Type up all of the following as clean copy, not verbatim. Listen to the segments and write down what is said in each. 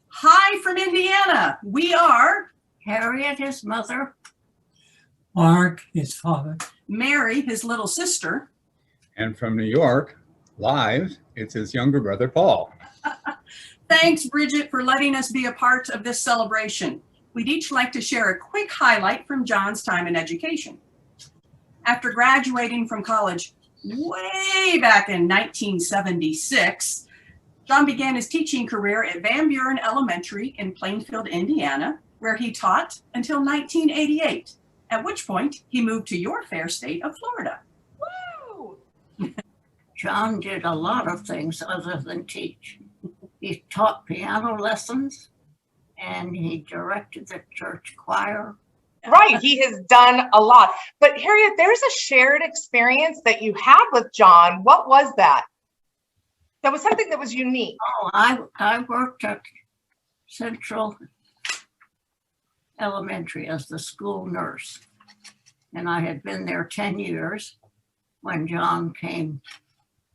Hi from Indiana. We are Harriet, his mother. Mark, his father. Mary, his little sister. And from New York, live, it's his younger brother, Paul. Thanks, Bridget, for letting us be a part of this celebration. We'd each like to share a quick highlight from John's time in education. After graduating from college way back in 1976, John began his teaching career at Van Buren Elementary in Plainfield, Indiana, where he taught until 1988, at which point he moved to your fair state of Florida. Woo! John did a lot of things other than teach. He taught piano lessons and he directed the church choir. Right, he has done a lot. But Harriet, there's a shared experience that you had with John. What was that? That was something that was unique. Oh, I worked at Central Elementary as the school nurse. And I had been there 10 years when John came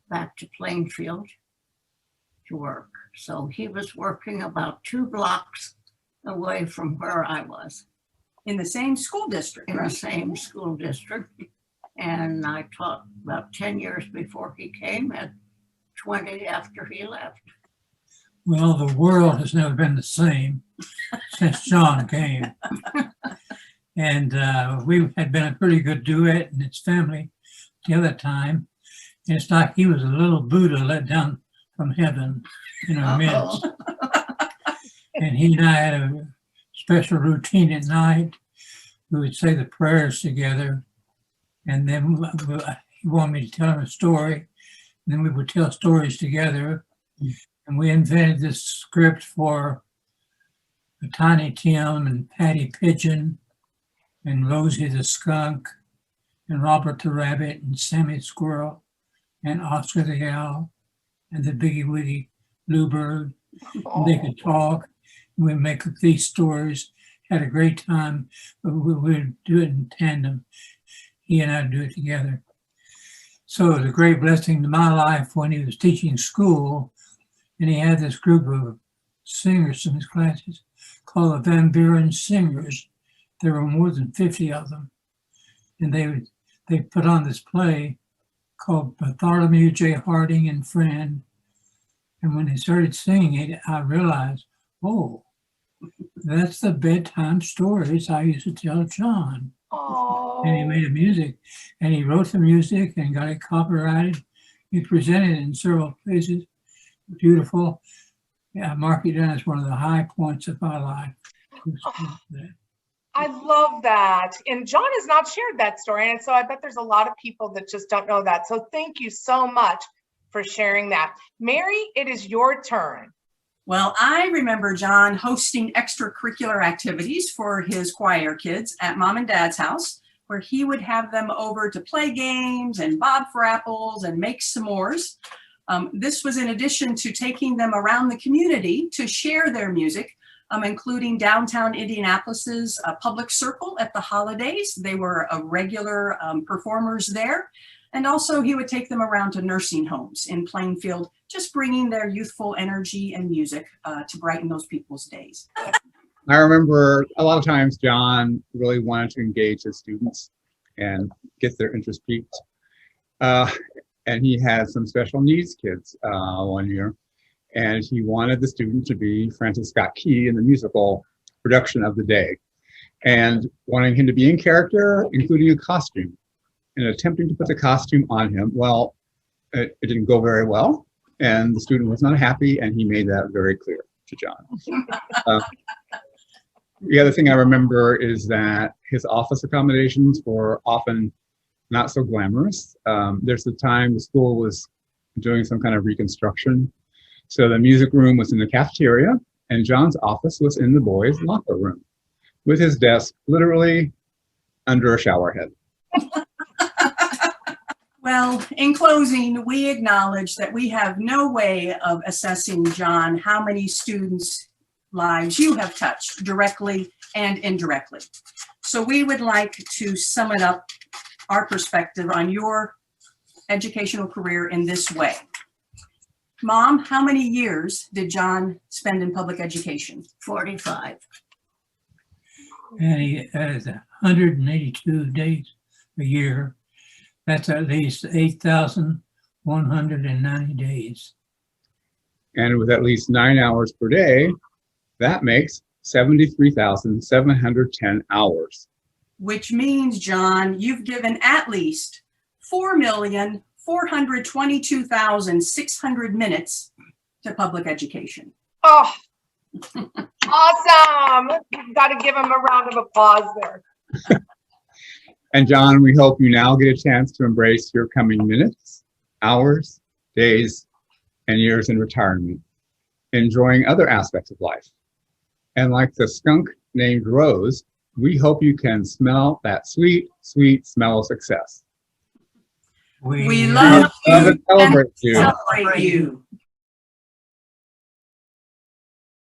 back to Plainfield to work. So he was working about 2 blocks away from where I was. In the same school district, In right? the same school district. And I taught about 10 years before he came and 20 after he left. Well, the world has never been the same since John came. And we had been a pretty good duet and its family the other time. And it's like he was a little Buddha let down from heaven in our midst. And he and I had a special routine at night. We would say the prayers together. And then he wanted me to tell him a story. And then we would tell stories together. And we invented this script for Tiny Tim and Patty Pigeon and Rosie the skunk and Robert the rabbit and Sammy the squirrel and Oscar the owl and the Biggie Wiggy bluebird. And they could talk. And we'd make up these stories. Had a great time. But we would do it in tandem. He and I would do it together. So it was a great blessing to my life when he was teaching school. And he had this group of singers in his classes called the Van Buren Singers. There were more than 50 of them. And they put on this play called Bartholomew J. Harding and Friend. And when they started singing it, I realized, oh, that's the bedtime stories I used to tell John. Oh. And he made the music, and he wrote the music and got it copyrighted. He presented it in several places. Beautiful. Yeah, mark it down as one of the high points of my life. I love that. And John has not shared that story. And so I bet there's a lot of people that just don't know that. So thank you so much for sharing that. Mary, it is your turn. Well, I remember John hosting extracurricular activities for his choir kids at Mom and Dad's house, where he would have them over to play games and bob for apples and make s'mores. This was in addition to taking them around the community to share their music, including downtown Indianapolis's Public Circle at the holidays. They were regular performers there. And also he would take them around to nursing homes in Plainfield, just bringing their youthful energy and music to brighten those people's days. I remember a lot of times John really wanted to engage his students and get their interest piqued. And he had some special needs kids one year. And he wanted the student to be Francis Scott Key in the musical production of the day. And wanting him to be in character, including a costume. And attempting to put the costume on him, well, it didn't go very well. And the student was not happy, and he made that very clear to John. The other thing I remember is that his office accommodations were often not so glamorous. There's the time the school was doing some kind of reconstruction. So the music room was in the cafeteria, and John's office was in the boys' locker room, with his desk literally under a shower head. Well, in closing, we acknowledge that we have no way of assessing, John, how many students' lives you have touched directly and indirectly. So we would like to sum it up, our perspective on your educational career in this way. Mom, how many years did John spend in public education? 45. And he has 182 days a year. That's at least 8,190 days. And with at least 9 hours per day, that makes 73,710 hours. Which means, John, you've given at least 4,422,600 minutes to public education. Oh, awesome. Got to give him a round of applause there. And John, we hope you now get a chance to embrace your coming minutes, hours, days, and years in retirement, enjoying other aspects of life. And like the skunk named Rose, we hope you can smell that sweet, sweet smell of success. We love you and celebrate you. Celebrate you.